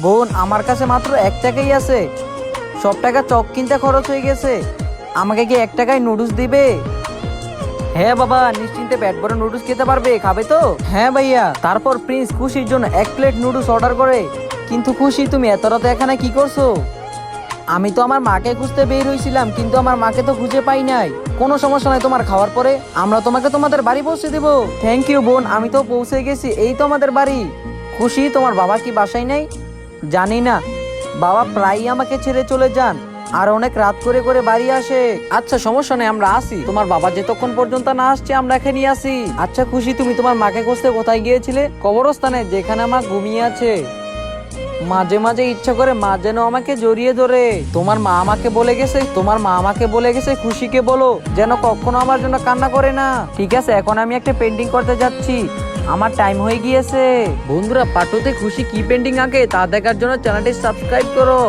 বোন, আমার কাছে মাত্র 1 টাকাই আছে। সব টাকা চক কিনতে খরচ হয়ে গেছে। আমাকে কি 1 টাকায় নুডলস দিবে? হ্যাঁ বাবা, নিশ্চিন্তে পেট ভরে নুডলস খেতে পারবে, খাবে তো? হ্যাঁ ভাইয়া। তারপর প্রিন্স খুশির জন্য 1 প্লেট নুডলস অর্ডার করে। কিন্তু খুশি, তুমি এত রাতে এখানে কি করছো? আমি তো আমার মাকে খুঁজতে বের হয়েছিলাম, কিন্তু আমার মাকে তো খুঁজে পাই নাই। কোনো সমস্যা নাই, তোমার খাওয়ার পরে আমরা তোমাকে তোমাদের বাড়ি পৌঁছে দেবো। থ্যাংক ইউ বোন, আমি তো পৌঁছে গেছি, এই তো আমাদের বাড়ি। খুশি, তোমার বাবা কি বাসায় নাই? জানি না, বাবা প্রায়ই আমাকে ছেড়ে চলে যান, আর অনেক রাত করে করে বাড়ি আসে। আচ্ছা সমস্যা নেই, আমরা আসি। তোমার বাবা যতক্ষণ পর্যন্ত না আসছে আমরা এখানেই আসি। আচ্ছা খুশি, তুমি তোমার মাকে খুঁজতে কোথায় গিয়েছিলে? কবরস্থানে, যেখানে মা ঘুমিয়ে আছে। মাঝে মাঝে ইচ্ছা করে মা যেন আমাকে জড়িয়ে ধরে। তোমার মা আমাকে বলে গেছে খুশিকে বলো যেন কখনো আমার জন্য কান্না করে না। ঠিক আছে, এখন আমি একটা পেন্টিং করতে যাচ্ছি, আমার টাইম হয়ে গিয়েছে। বন্ধুরা, পার্ট 2 তে খুশি কি পেন্টিং আঁকে তা দেখার জন্য চ্যানেলটি সাবস্ক্রাইব করো।